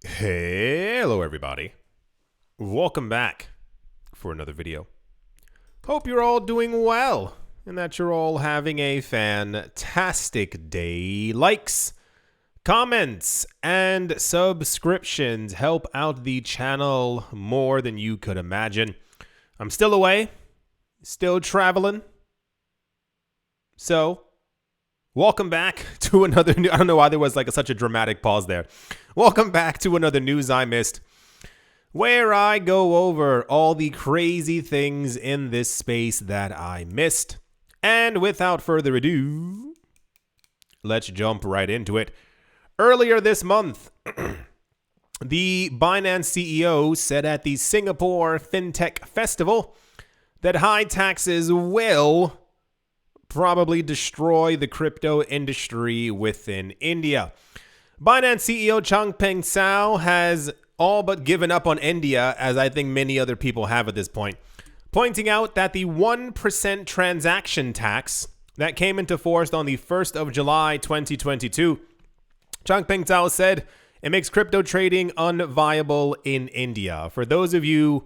Hello everybody, welcome back for another video. Hope you're all doing well and that you're all having a fantastic day. Likes, comments, and subscriptions help out the channel more than you could imagine. I'm still away, still traveling, so welcome back to another I don't know why there was such a dramatic pause there. Welcome back to another News I Missed, where I go over all the crazy things in this space that I missed. And without further ado, let's jump right into it. Earlier this month, the Binance CEO said at the Singapore FinTech Festival that high taxes will probably destroy the crypto industry within India. Binance CEO Changpeng Zhao has all but given up on India, as I think many other people have at this point, pointing out that the 1% transaction tax that came into force on the 1st of July 2022, Changpeng Zhao said it makes crypto trading unviable in India. For those of you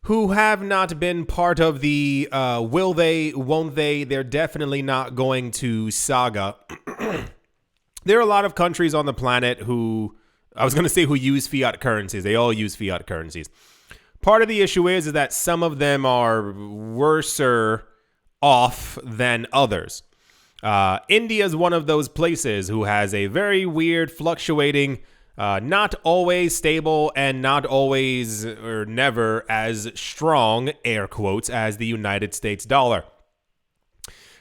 who have not been part of the will they, won't they, they're definitely not going to saga. There are a lot of countries on the planet who use fiat currencies. They all use fiat currencies. Part of the issue is that some of them are worse off than others. India is one of those places who has a very weird, fluctuating, not always stable and not always or never as strong, air quotes, as the United States dollar.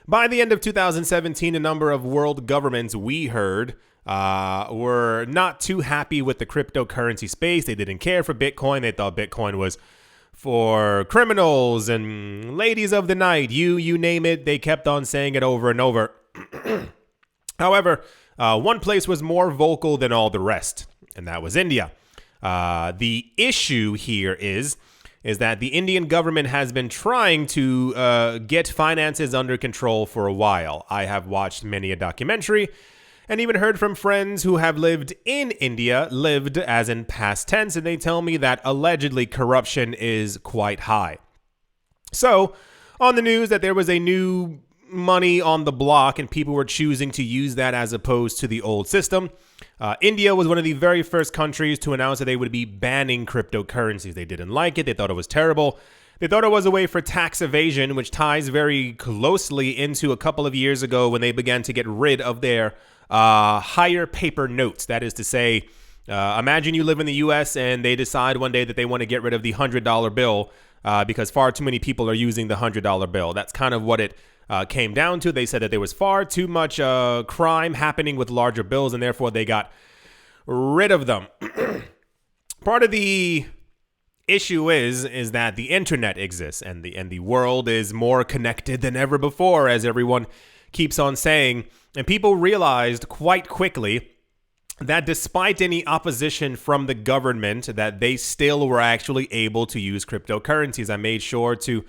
By the end of 2017, a number of world governments, we heard, were not too happy with the cryptocurrency space. They didn't care for Bitcoin. They thought Bitcoin was for criminals and ladies of the night. You name it. They kept on saying it over and over. However, one place was more vocal than all the rest, and that was India. The issue here is that the Indian government has been trying to get finances under control for a while. I have watched many a documentary and even heard from friends who have lived in India, lived as in past tense, and they tell me that allegedly corruption is quite high. So, on the news that there was a new money on the block and people were choosing to use that as opposed to the old system. India was one of the very first countries to announce that they would be banning cryptocurrencies. They didn't like it. They thought it was terrible. They thought it was a way for tax evasion, which ties very closely into a couple of years ago when they began to get rid of their higher paper notes. That is to say, imagine you live in the US and they decide one day that they want to get rid of the $100 bill because far too many people are using the $100 bill. That's kind of what it came down to. They said that there was far too much crime happening with larger bills, and therefore they got rid of them. Part of the issue is that the internet exists, and the world is more connected than ever before, as everyone keeps on saying. And people realized quite quickly that despite any opposition from the government, that they still were actually able to use cryptocurrencies. I made sure to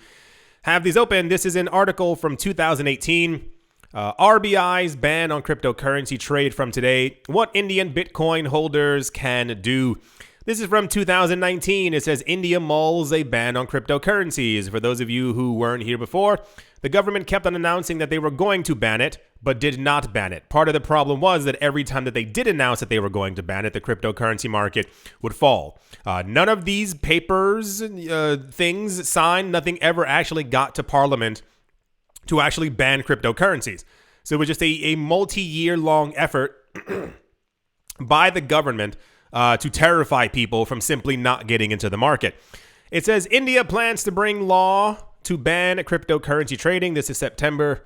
have these open. This is an article from 2018. RBI's ban on cryptocurrency trade from today. What Indian Bitcoin holders can do. This is from 2019. It says India mulls a ban on cryptocurrencies. For those of you who weren't here before, the government kept on announcing that they were going to ban it, but did not ban it. Part of the problem was that every time that they did announce that they were going to ban it, the cryptocurrency market would fall. None of these papers, things signed, nothing ever actually got to Parliament to actually ban cryptocurrencies. So it was just a multi-year long effort by the government to terrify people from simply not getting into the market. It says India plans to bring law to ban cryptocurrency trading. This is September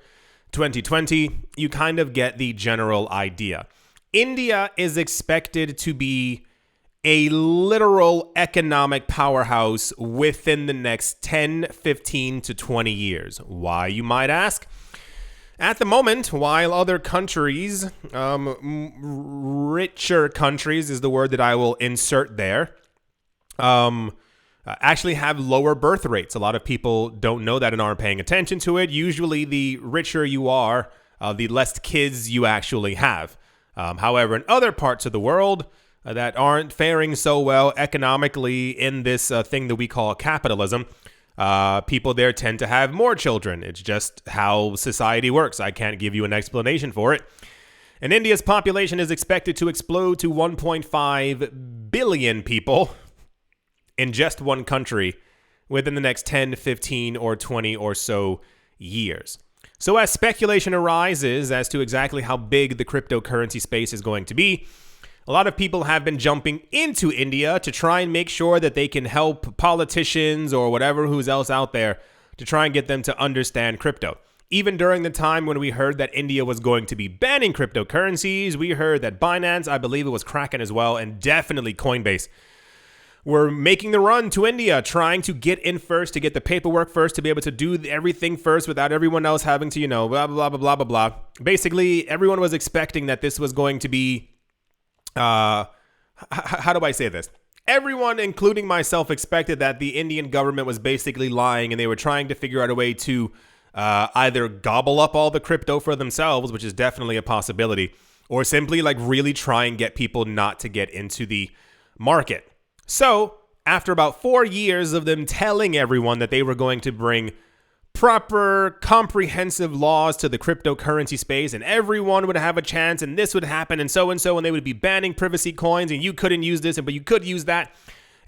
2020. You kind of get the general idea. India is expected to be a literal economic powerhouse within the next 10, 15 to 20 years. Why, you might ask? At the moment, while other countries, richer countries is the word that I will insert there, actually have lower birth rates. A lot of people don't know that and aren't paying attention to it. Usually, the richer you are, the less kids you actually have. However, in other parts of the world, that aren't faring so well economically in this thing that we call capitalism. People there tend to have more children. It's just how society works. I can't give you an explanation for it. And India's population is expected to explode to 1.5 billion people in just one country within the next 10, 15, or 20 or so years. So as speculation arises as to exactly how big the cryptocurrency space is going to be, a lot of people have been jumping into India to try and make sure that they can help politicians or whatever who's else out there to try and get them to understand crypto. Even during the time when we heard that India was going to be banning cryptocurrencies, we heard that Binance, I believe it was Kraken as well, and definitely Coinbase were making the run to India, trying to get in first, to get the paperwork first, to be able to do everything first without everyone else having to, blah, blah, blah, blah, blah, blah, blah. Basically, everyone was expecting that this was going to be, how do I say this? Everyone, including myself, expected that the Indian government was basically lying and they were trying to figure out a way to either gobble up all the crypto for themselves, which is definitely a possibility, or simply like really try and get people not to get into the market. So after about 4 years of them telling everyone that they were going to bring proper, comprehensive laws to the cryptocurrency space and everyone would have a chance and this would happen and so, and they would be banning privacy coins and you couldn't use this, but you could use that,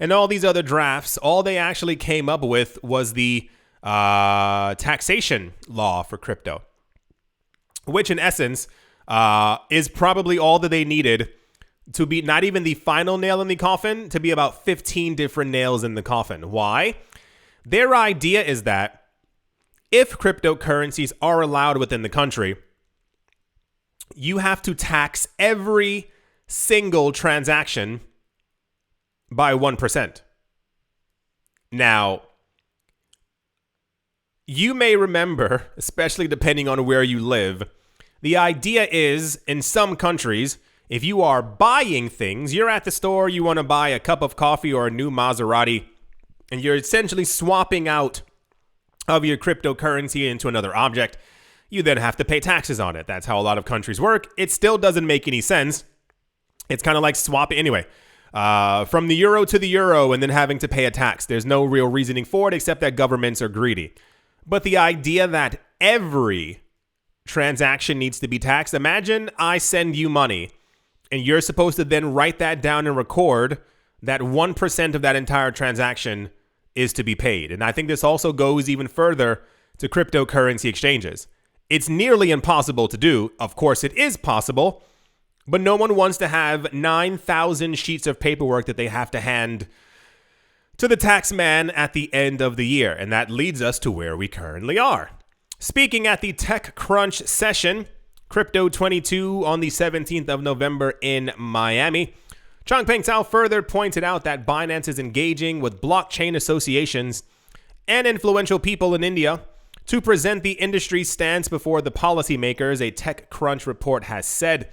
and all these other drafts, all they actually came up with was the taxation law for crypto, which in essence is probably all that they needed to be not even the final nail in the coffin, to be about 15 different nails in the coffin. Why? Their idea is that if cryptocurrencies are allowed within the country, you have to tax every single transaction by 1%. Now, you may remember, especially depending on where you live, the idea is in some countries, if you are buying things, you're at the store, you want to buy a cup of coffee or a new Maserati, and you're essentially swapping out of your cryptocurrency into another object, you then have to pay taxes on it. That's how a lot of countries work. It still doesn't make any sense. It's kind of like swapping, anyway, from the euro to the euro and then having to pay a tax. There's no real reasoning for it except that governments are greedy. But the idea that every transaction needs to be taxed, imagine I send you money and you're supposed to then write that down and record that 1% of that entire transaction is to be paid. And I think this also goes even further to cryptocurrency exchanges. It's nearly impossible to do. Of course, it is possible, but no one wants to have 9,000 sheets of paperwork that they have to hand to the tax man at the end of the year. And that leads us to where we currently are. Speaking at the TechCrunch session, Crypto 22 on the 17th of November in Miami, Changpeng Zhao further pointed out that Binance is engaging with blockchain associations and influential people in India to present the industry's stance before the policymakers, a TechCrunch report has said.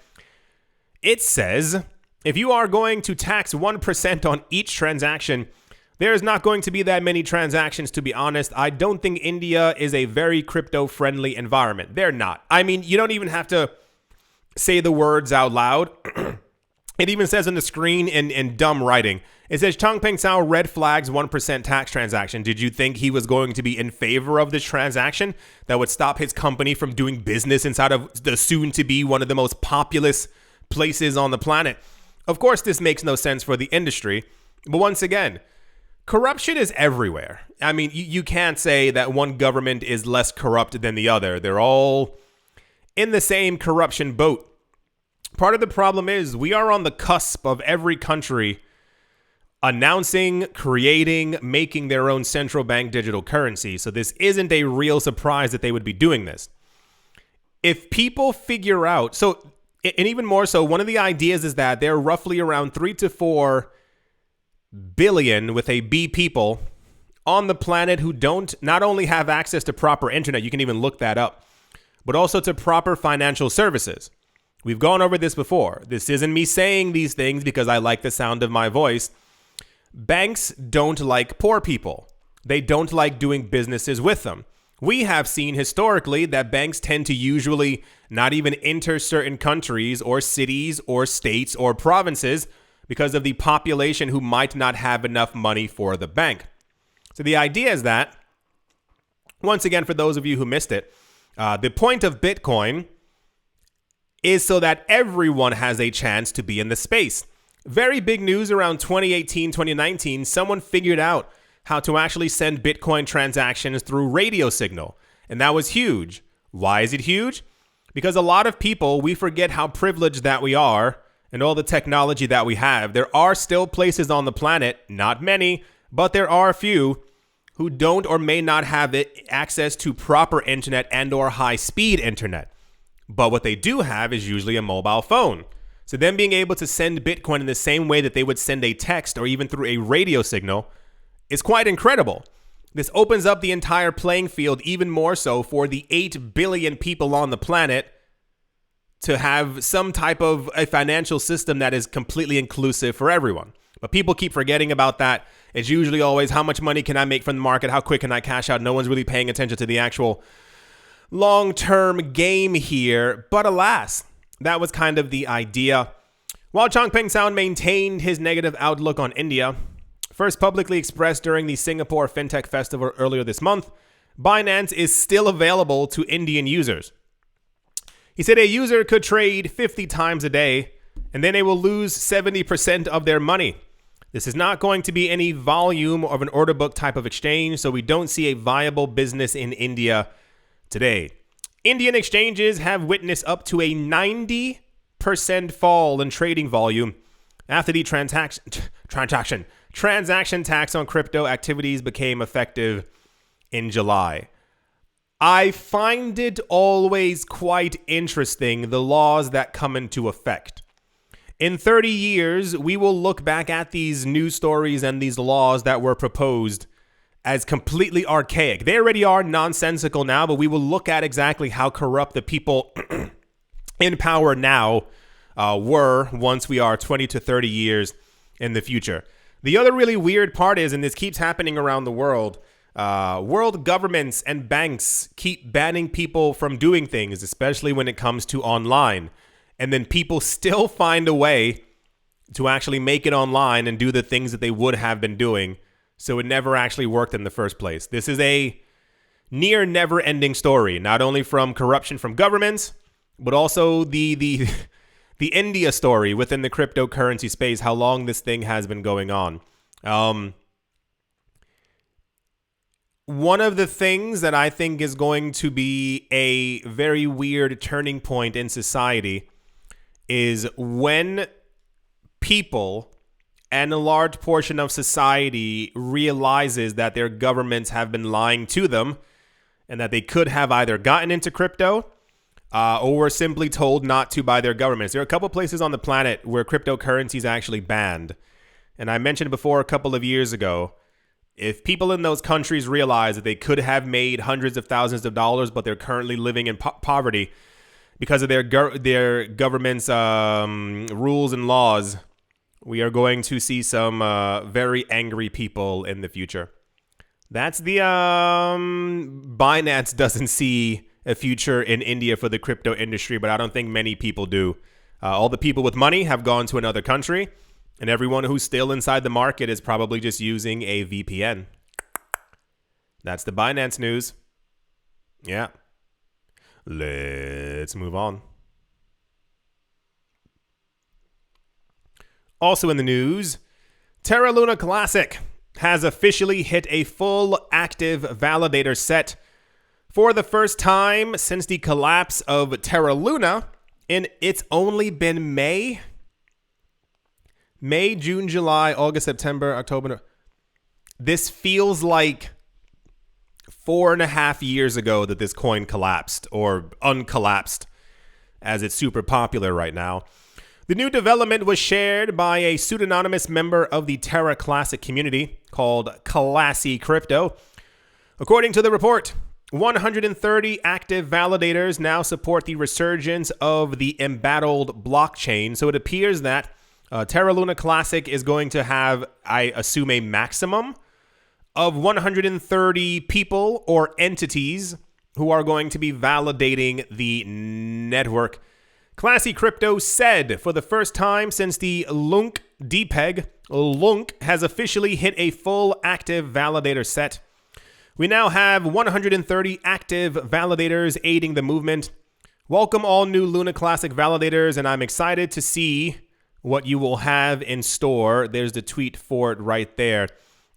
It says, if you are going to tax 1% on each transaction, there's not going to be that many transactions, to be honest. I don't think India is a very crypto-friendly environment. They're not. I mean, you don't even have to say the words out loud. It even says on the screen in dumb writing. It says, Changpeng Zhao red flags 1% tax transaction. Did you think he was going to be in favor of this transaction that would stop his company from doing business inside of the soon-to-be one of the most populous places on the planet? Of course, this makes no sense for the industry. But once again, corruption is everywhere. I mean, you can't say that one government is less corrupt than the other. They're all in the same corruption boat. Part of the problem is we are on the cusp of every country announcing, creating, making their own central bank digital currency. So this isn't a real surprise that they would be doing this. If people figure out, and even more so, one of the ideas is that there are roughly around 3 to 4 billion with a B people on the planet who don't not only have access to proper internet, you can even look that up, but also to proper financial services. We've gone over this before. This isn't me saying these things because I like the sound of my voice. Banks don't like poor people. They don't like doing businesses with them. We have seen historically that banks tend to usually not even enter certain countries or cities or states or provinces because of the population who might not have enough money for the bank. So the idea is that, once again, for those of you who missed it, the point of Bitcoin is so that everyone has a chance to be in the space. Very big news around 2018, 2019. Someone figured out how to actually send Bitcoin transactions through radio signal. And that was huge. Why is it huge? Because a lot of people, we forget how privileged that we are and all the technology that we have. There are still places on the planet, not many, but there are a few who don't or may not have access to proper internet and or high-speed internet. But what they do have is usually a mobile phone. So them being able to send Bitcoin in the same way that they would send a text or even through a radio signal is quite incredible. This opens up the entire playing field even more so for the 8 billion people on the planet to have some type of a financial system that is completely inclusive for everyone. But people keep forgetting about that. It's usually always, how much money can I make from the market? How quick can I cash out? No one's really paying attention to the actual long-term game here. But alas, that was kind of the idea. While Changpeng Sound maintained his negative outlook on India, first publicly expressed during the Singapore FinTech Festival earlier this month, Binance is still available to Indian users. He said a user could trade 50 times a day, and then they will lose 70% of their money. This is not going to be any volume of an order book type of exchange, so we don't see a viable business in India today. Indian exchanges have witnessed up to a 90% fall in trading volume after the transaction tax on crypto activities became effective in July. I find it always quite interesting, the laws that come into effect. In 30 years, we will look back at these news stories and these laws that were proposed as completely archaic. They already are nonsensical now, but we will look at exactly how corrupt the people in power now were once we are 20 to 30 years in the future. The other really weird part is, and this keeps happening around the world governments and banks keep banning people from doing things, especially when it comes to online. And then people still find a way to actually make it online and do the things that they would have been doing. So it never actually worked in the first place. This is a near never-ending story, not only from corruption from governments, but also the India story within the cryptocurrency space, how long this thing has been going on. One of the things that I think is going to be a very weird turning point in society is when people and a large portion of society realizes that their governments have been lying to them and that they could have either gotten into crypto or were simply told not to by their governments. There are a couple places on the planet where cryptocurrency is actually banned. And I mentioned before a couple of years ago, if people in those countries realize that they could have made hundreds of thousands of dollars, but they're currently living in poverty because of their government's rules and laws, we are going to see some very angry people in the future. That's the Binance doesn't see a future in India for the crypto industry, but I don't think many people do. All the people with money have gone to another country, and everyone who's still inside the market is probably just using a VPN. That's the Binance news. Yeah. Let's move on. Also in the news, Terra Luna Classic has officially hit a full active validator set for the first time since the collapse of Terra Luna, and it's only been May, June, July, August, September, October. This feels like 4.5 years ago that this coin collapsed, or uncollapsed, as it's super popular right now. The new development was shared by a pseudonymous member of the Terra Classic community called Classy Crypto. According to the report, 130 active validators now support the resurgence of the embattled blockchain. So it appears that Terra Luna Classic is going to have, I assume, a maximum of 130 people or entities who are going to be validating the network. Classy Crypto said for the first time since the LUNC DPEG, LUNC has officially hit a full active validator set. We now have 130 active validators aiding the movement. Welcome all new Luna Classic validators, and I'm excited to see what you will have in store. There's the tweet for it right there.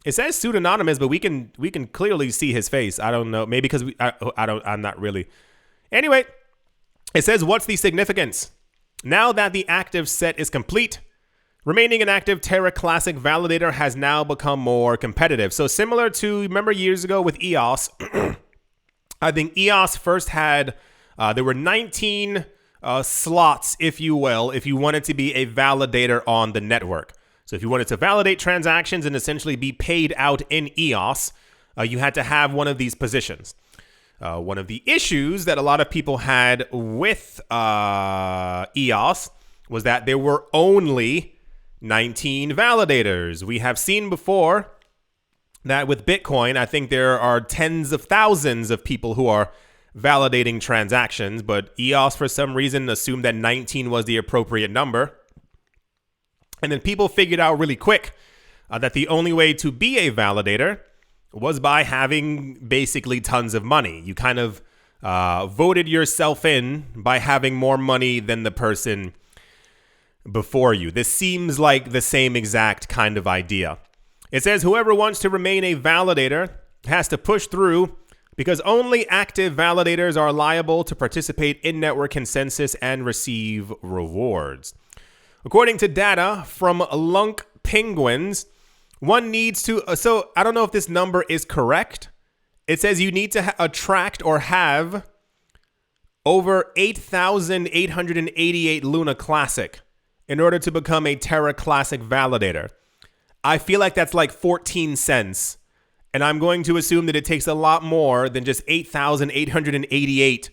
It says pseudonymous, but we can clearly see his face. I don't know, maybe because I'm not really. Anyway, it says, what's the significance? Now that the active set is complete, remaining an active Terra Classic validator has now become more competitive. So similar to, remember years ago with EOS, I think EOS first had, there were 19 slots, if you will, if you wanted to be a validator on the network. So if you wanted to validate transactions and essentially be paid out in EOS, you had to have one of these positions. One of the issues that a lot of people had with EOS was that there were only 19 validators. We have seen before that with Bitcoin, I think there are tens of thousands of people who are validating transactions, but EOS for some reason assumed that 19 was the appropriate number. And then people figured out really quick that the only way to be a validator was by having basically tons of money. You kind of voted yourself in by having more money than the person before you. This seems like the same exact kind of idea. It says whoever wants to remain a validator has to push through because only active validators are liable to participate in network consensus and receive rewards. According to data from Lunk Penguins, one needs to, so I don't know if this number is correct. It says you need to attract or have over 8,888 Luna Classic in order to become a Terra Classic validator. I feel like that's like 14 cents. And I'm going to assume that it takes a lot more than just 8,888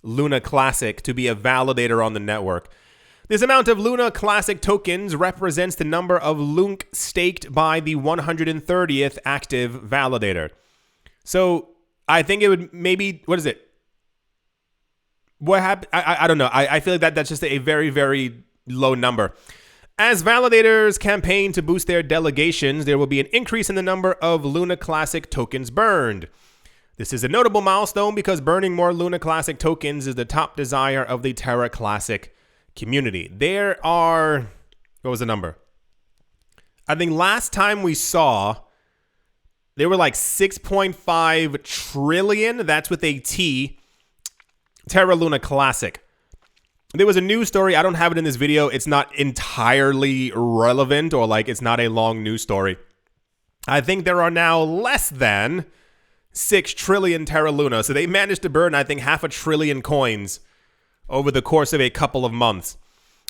Luna Classic to be a validator on the network. This amount of Luna Classic tokens represents the number of LUNC staked by the 130th active validator. So I think it would maybe, what is it? What happened? I don't know. I feel like that's just a very, very low number. As validators campaign to boost their delegations, there will be an increase in the number of Luna Classic tokens burned. This is a notable milestone because burning more Luna Classic tokens is the top desire of the Terra Classic community. There are, what was the number? I think last time we saw, there were like 6.5 trillion, that's with a T, Terra Luna Classic. There was a news story, I don't have it in this video, it's not entirely relevant or like it's not a long news story. I think there are now less than 6 trillion Terra Luna, so they managed to burn I think 500 billion coins over the course of a couple of months.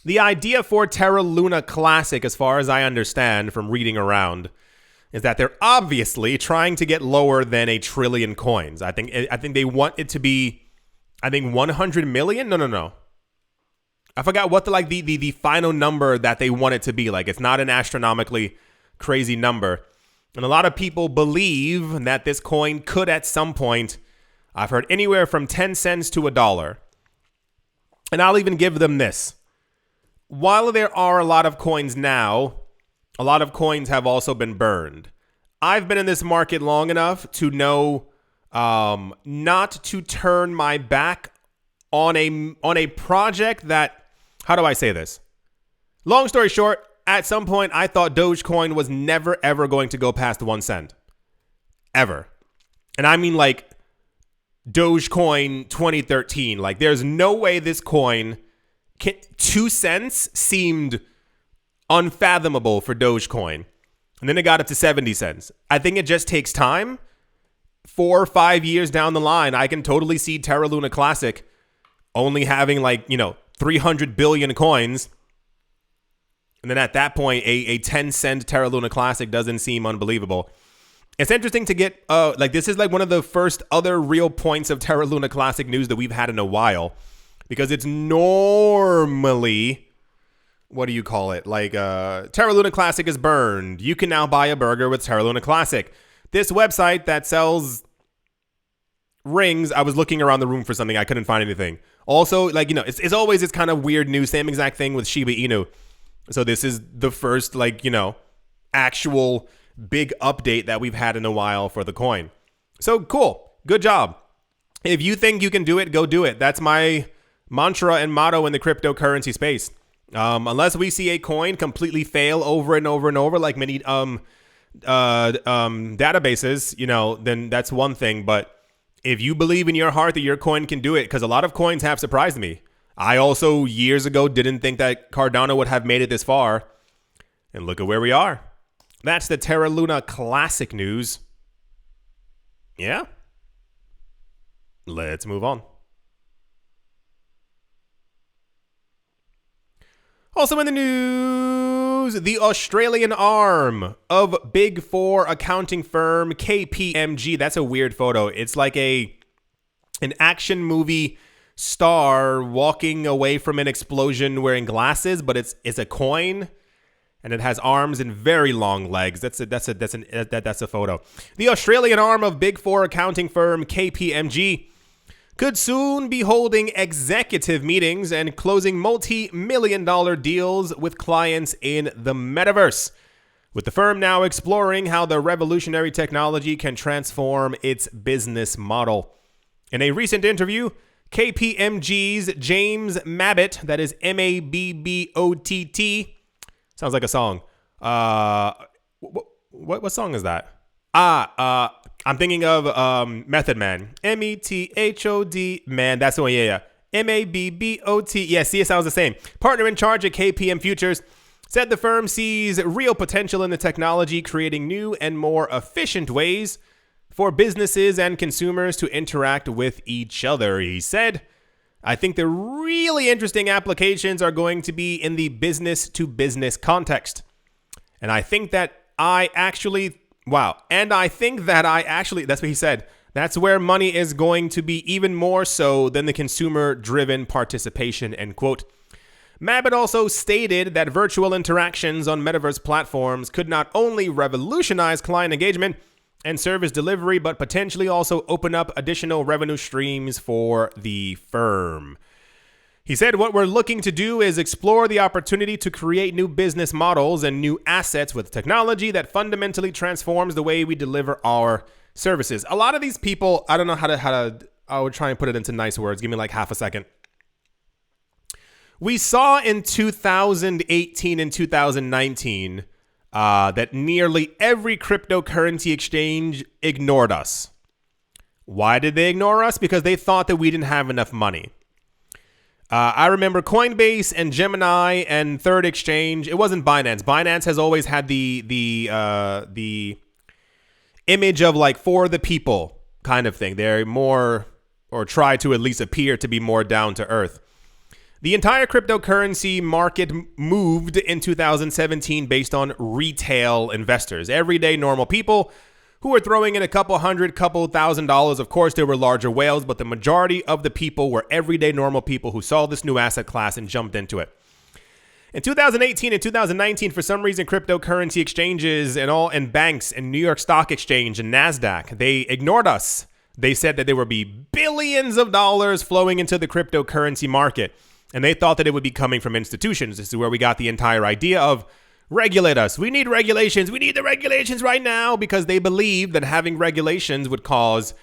The idea for Terra Luna Classic, as far as I understand from reading around, is that they're obviously trying to get lower than 1 trillion coins. I think they want it to be, I think 100 million? No. I forgot what the final number that they want it to be. Like, it's not an astronomically crazy number. And a lot of people believe that this coin could at some point, I've heard anywhere from 10 cents to $1. And I'll even give them this. While there are a lot of coins now, a lot of coins have also been burned. I've been in this market long enough to know not to turn my back on a project that, how do I say this? Long story short, at some point I thought Dogecoin was never ever going to go past 1 cent. Ever. And I mean like Dogecoin 2013. Like, there's no way this coin can, 2 cents seemed unfathomable for Dogecoin. And then it got up to 70 cents. I think it just takes time. 4 or 5 years down the line, I can totally see Terra Luna Classic only having 300 billion coins. And then at that point, a 10 cent Terra Luna Classic doesn't seem unbelievable. It's interesting to get, this is like one of the first other real points of Terra Luna Classic news that we've had in a while. Because it's normally, what do you call it? Terra Luna Classic is burned. You can now buy a burger with Terra Luna Classic. This website that sells rings, I was looking around the room for something. I couldn't find anything. Also, like, it's always this kind of weird news. Same exact thing with Shiba Inu. So this is the first, like, actual big update that we've had in a while for the coin. So cool. Good job. If you think you can do it, go do it. That's my mantra and motto in the cryptocurrency space. Unless we see a coin completely fail over and over and over, like many databases, then that's one thing. But if you believe in your heart that your coin can do it, because a lot of coins have surprised me. I also years ago didn't think that Cardano would have made it this far. And look at where we are. That's the Terra Luna Classic news. Yeah. Let's move on. Also in the news, the Australian arm of Big Four accounting firm KPMG. That's a weird photo. It's like an action movie star walking away from an explosion wearing glasses, but it's a coin and it has arms and very long legs. That's a photo. The Australian arm of Big Four accounting firm KPMG could soon be holding executive meetings and closing multi-million-dollar deals with clients in the metaverse, with the firm now exploring how the revolutionary technology can transform its business model. In a recent interview, KPMG's James Mabbott, that is Mabbott, sounds like a song. What song is that? I'm thinking of Method Man. METHOD. Man, that's the one. Yeah. MABBOT. Yeah, see, it sounds the same. Partner in charge at KPM Futures said the firm sees real potential in the technology, creating new and more efficient ways for businesses and consumers to interact with each other. He said, I think the really interesting applications are going to be in the business-to-business context. And I think that that's what he said. That's where money is going to be even more so than the consumer-driven participation, end quote. Mabbott also stated that virtual interactions on metaverse platforms could not only revolutionize client engagement and service delivery, but potentially also open up additional revenue streams for the firm. He said, what we're looking to do is explore the opportunity to create new business models and new assets with technology that fundamentally transforms the way we deliver our services. A lot of these people, I don't know how to, I would try and put it into nice words. Give me like half a second. We saw in 2018 and 2019 that nearly every cryptocurrency exchange ignored us. Why did they ignore us? Because they thought that we didn't have enough money. I remember Coinbase and Gemini and Third Exchange. It wasn't Binance. Binance has always had the image of like for the people kind of thing. They're more, or try to at least appear to be more down to earth. The entire cryptocurrency market moved in 2017 based on retail investors, everyday normal people who were throwing in a couple $1,000. Of course, there were larger whales, but the majority of the people were everyday normal people who saw this new asset class and jumped into it. In 2018 and 2019, for some reason, cryptocurrency exchanges and banks and New York Stock Exchange and NASDAQ, they ignored us. They said that there would be billions of dollars flowing into the cryptocurrency market, and they thought that it would be coming from institutions. This is where we got the entire idea of regulate us. We need regulations. We need the regulations right now, because they believed that having regulations would cause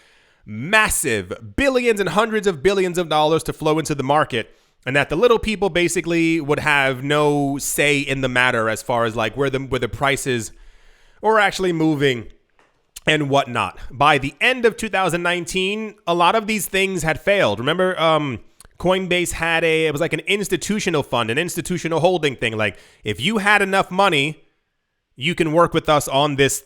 massive billions and hundreds of billions of dollars to flow into the market, and that the little people basically would have no say in the matter as far as like where the prices are actually moving and whatnot. By the end of 2019, a lot of these things had failed. Remember, Coinbase had it was like an institutional fund, an institutional holding thing. Like, if you had enough money, you can work with us on this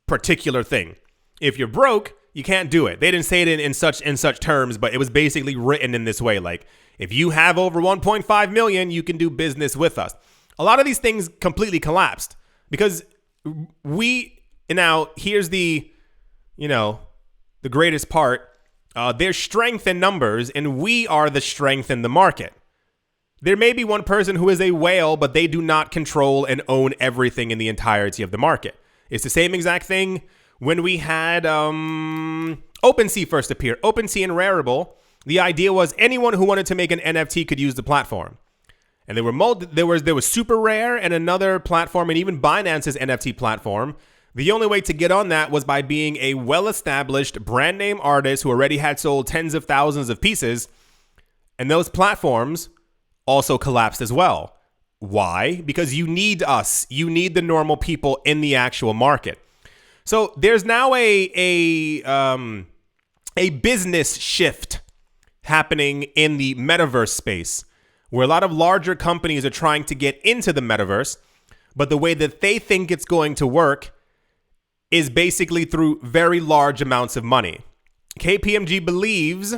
particular thing. If you're broke, you can't do it. They didn't say it in such terms, but it was basically written in this way. Like, if you have over 1.5 million, you can do business with us. A lot of these things completely collapsed because here's the greatest part. There's strength in numbers, and we are the strength in the market. There may be one person who is a whale, but they do not control and own everything in the entirety of the market. It's the same exact thing when we had OpenSea first appear. OpenSea and Rarible the idea was anyone who wanted to make an NFT could use the platform. And there was Super Rare and another platform, and even Binance's NFT platform. The only way to get on that was by being a well-established brand name artist who already had sold tens of thousands of pieces. And those platforms also collapsed as well. Why? Because you need us. You need the normal people in the actual market. So there's now a business shift happening in the metaverse space, where a lot of larger companies are trying to get into the metaverse, but the way that they think it's going to work is basically through very large amounts of money. KPMG believes,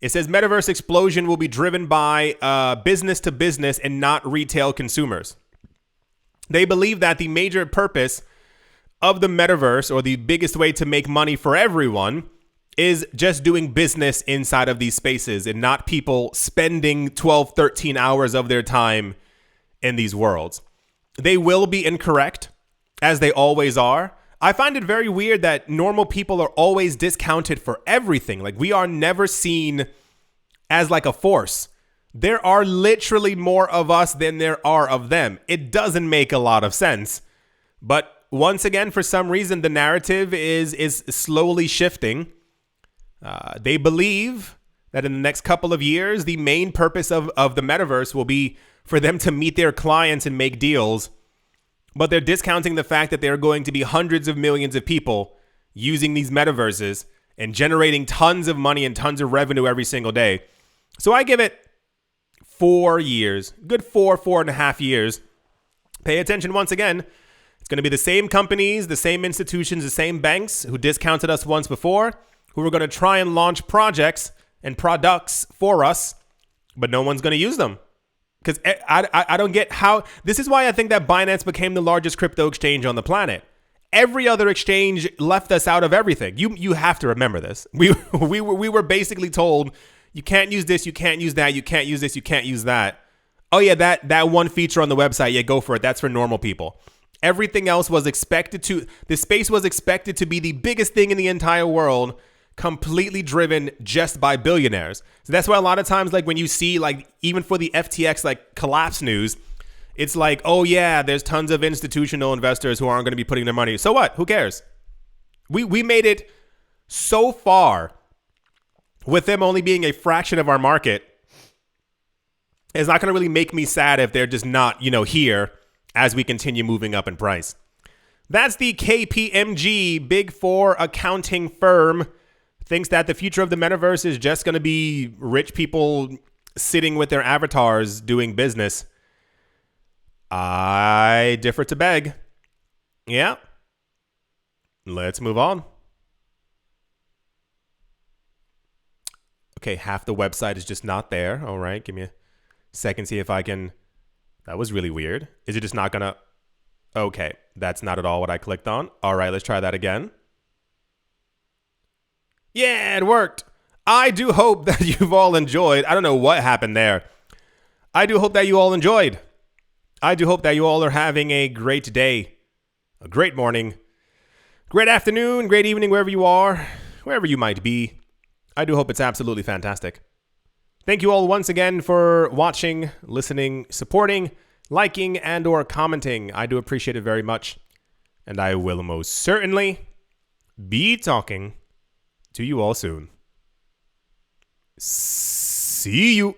it says metaverse explosion will be driven by business to business and not retail consumers. They believe that the major purpose of the metaverse, or the biggest way to make money for everyone, is just doing business inside of these spaces and not people spending 12, 13 hours of their time in these worlds. They will be incorrect, as they always are. I find it very weird that normal people are always discounted for everything. Like, we are never seen as like a force. There are literally more of us than there are of them. It doesn't make a lot of sense. But once again, for some reason, the narrative is slowly shifting. They believe that in the next couple of years, the main purpose of the metaverse will be for them to meet their clients and make deals. But they're discounting the fact that there are going to be hundreds of millions of people using these metaverses and generating tons of money and tons of revenue every single day. So I give it 4 years, good 4.5 years. Pay attention once again. It's going to be the same companies, the same institutions, the same banks who discounted us once before, who are going to try and launch projects and products for us, but no one's going to use them. Because I don't get how. This is why I think that Binance became the largest crypto exchange on the planet. Every other exchange left us out of everything. You have to remember this. We were basically told, you can't use this, you can't use that, you can't use this, you can't use that. Oh yeah, that one feature on the website, yeah, go for it. That's for normal people. Everything else was expected to, the space was expected to be the biggest thing in the entire world, completely driven just by billionaires. So that's why a lot of times, like when you see, like even for the FTX like collapse news, it's like, oh yeah, there's tons of institutional investors who aren't going to be putting their money. So what? Who cares? We made it so far with them only being a fraction of our market. It's not going to really make me sad if they're just not, here as we continue moving up in price. That's the KPMG, Big Four accounting firm, thinks that the future of the metaverse is just going to be rich people sitting with their avatars doing business. I differ to beg. Yeah. Let's move on. Okay, half the website is just not there. All right, give me a second, see if I can. That was really weird. Is it just not gonna? Okay, that's not at all what I clicked on. All right, let's try that again. Yeah, it worked. I do hope that you've all enjoyed. I don't know what happened there. I do hope that you all enjoyed. I do hope that you all are having a great day, a great morning, great afternoon, great evening, wherever you are, wherever you might be. I do hope it's absolutely fantastic. Thank you all once again for watching, listening, supporting, liking, and or commenting. I do appreciate it very much. And I will most certainly be talking to you all soon. See you.